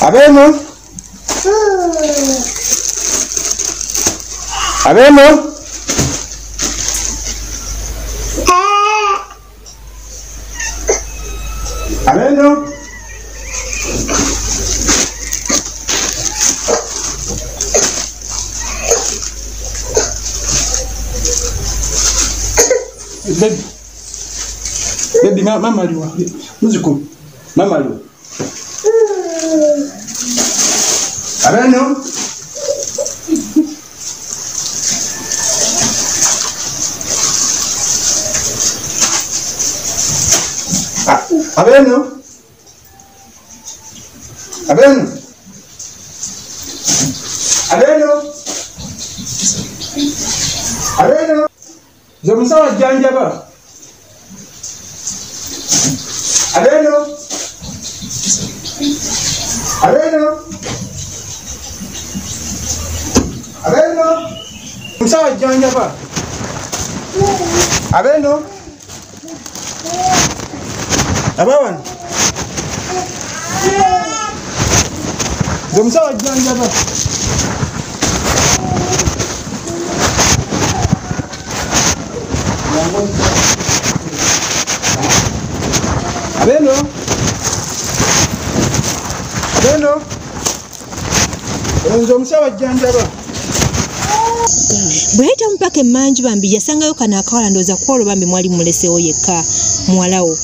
Abeno. Abeno. Abeno. Baby, mama liwa. Muziko. Mama liwa. Abeno. Abeno. Abeno. Abeno. Abeno. Zomusawa janjaba. Abeno. Abeno. Abeno. Musawa janjaba. Abeno. Abawan. Zomusawa janjaba. Abeno. Abeno. Zomusawa janjaba. Bweta mpaka emanju bambi yasangayo kana akawala ndoza kwolo bambi mwali mulesewo yekka muwalawo.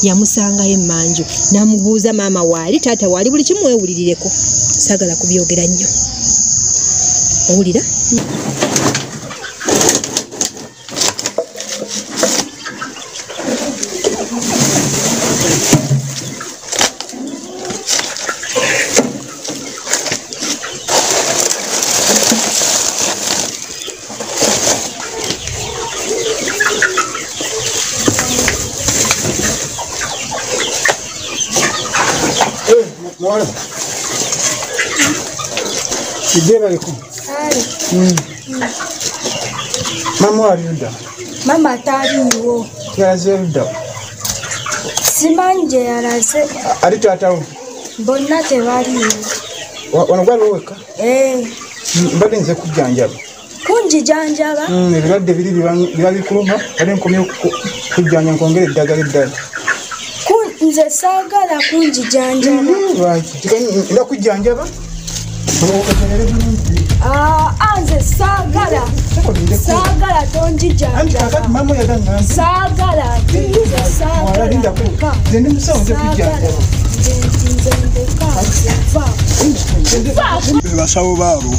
Yamusangayo emanju namubuuza maama waali taata waali buli kimu wewulirireko sagala kubyogera nnyo owulira Mwana. Ideba liko. Mama waliuda. Mama taliwo. Yazeruda. Simanje yaraze. Ali tatawo. Bonna tebaliwo. Wanogwala weka? Mbadde nze kujjanjaba. Kunjijanjaba? Ebirwadde biri biba bikuluma kale nkomye kujjanja nkongera eddagala eddala. Nze saagala kunjijanjaba. Nda kujjanjaba? Nze saagala. Saagala tonjijanjaba. Mama yagamba. Saagala. Nze ndi musawo nze kujjanjaba. Basawo baabo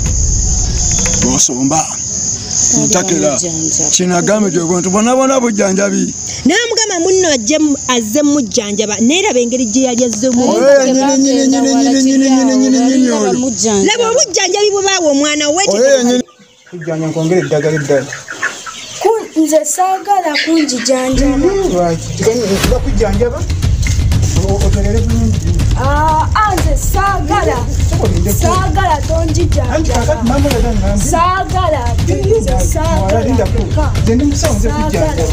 bosomba ntakera kinagambe gyobuntu bonabona bujjanjabi namugamba munno azze mujjanjaba neera bengeri gye yali azzemu laba obujjanjabi bwe baawa omwana kujjanja nkongera eddagala eddala nze saagala kunjijanjaba nda kujjanjaba oterere bulungi nze saagala. Saagala tonjijanjaba. Saagala. Nze ndi musawo nze kujjanjaba.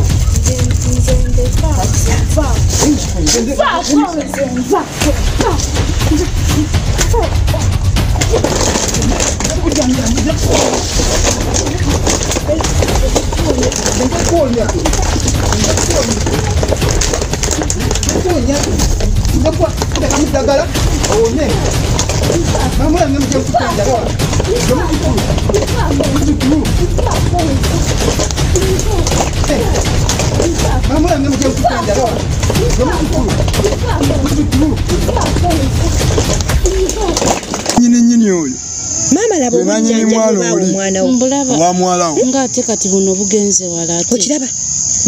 Dagala, oh ne. Mama ngi mujje kujjanjaba. Mama ngi mujje kujjanjaba. Nyini oyo. Mama labo mwana wa mwala wo. Ngate kati buno bugenze wala ate. Okiraba.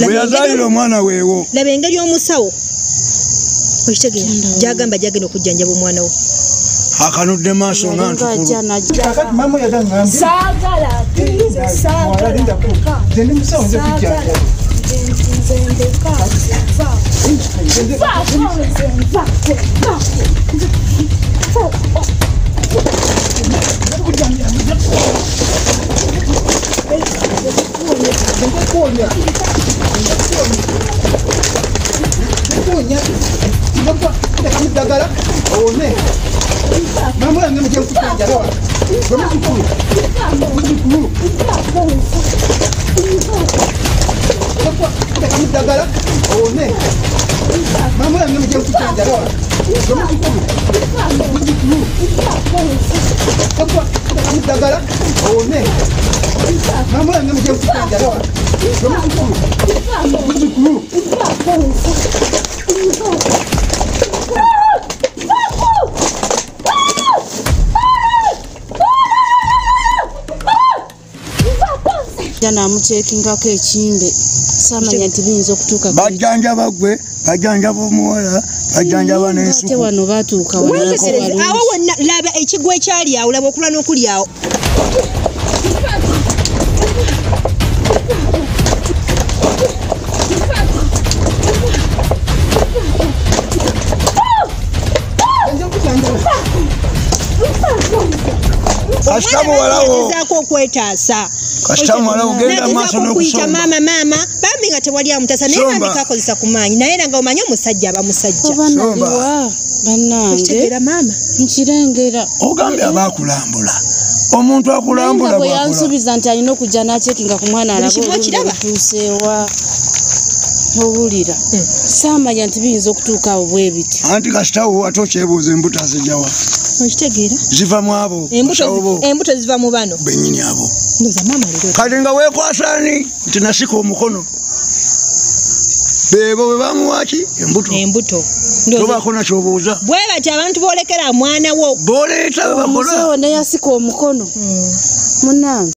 Bwe yazalira omwana weewo. Laba engeri omusawo. Okitegera jagamba jagenda okujjanjaba omwana wo. Akanudde maaso nga ntukulu. Mama yagamba. Saagala. Nze ndi musawo nze kujjanjaba. Dagala, oh ne. Mama yange mujye kutanja dawa. Mujikuru. Dagala. One. Mama yange mujye kutanja dawa. Mujikuru. Dagala. One. Mama yange mujye kutanja dawa. Mujikuru. Jana amuceekingako ekimbe samanya nti biyinza okutuuka bajjanjaba gwe bajjanjaba omuwala bajjanjaba n'ensuku ate wano baatuuka awo wonna laba ekigwa ekyali awo laba okula n'okuli awo kasitamu walawo gezaako okwetaasa kasitamu walawo genda maaso n'okusomba maama bambi nga tewali amutasa naye bambi kakozesa ku maanyi naye nga omanyi omusajja aba musajja obanabiwa bannange maama nkirengera ogambye abaakulambula omuntu akulambula bwe yansuubiza nti alina okujja n'acekinga ku mwana alabatuuseewa owulira saamanya nti biyinza okutuuka awo bwe biti anti kasitawo ate okyebuuza embuto azijawa okitegeera ziva mu abo embuto ziva mu bano bennyini abo ndoza maama lero kati nga weekwasani nti nasika omukono beebo bwe bamuwaki embuto tobaako nakyobuuza bwe bati abantu boolekera mwana wo booleeta bwe bakola omusewo neyasika omukono munange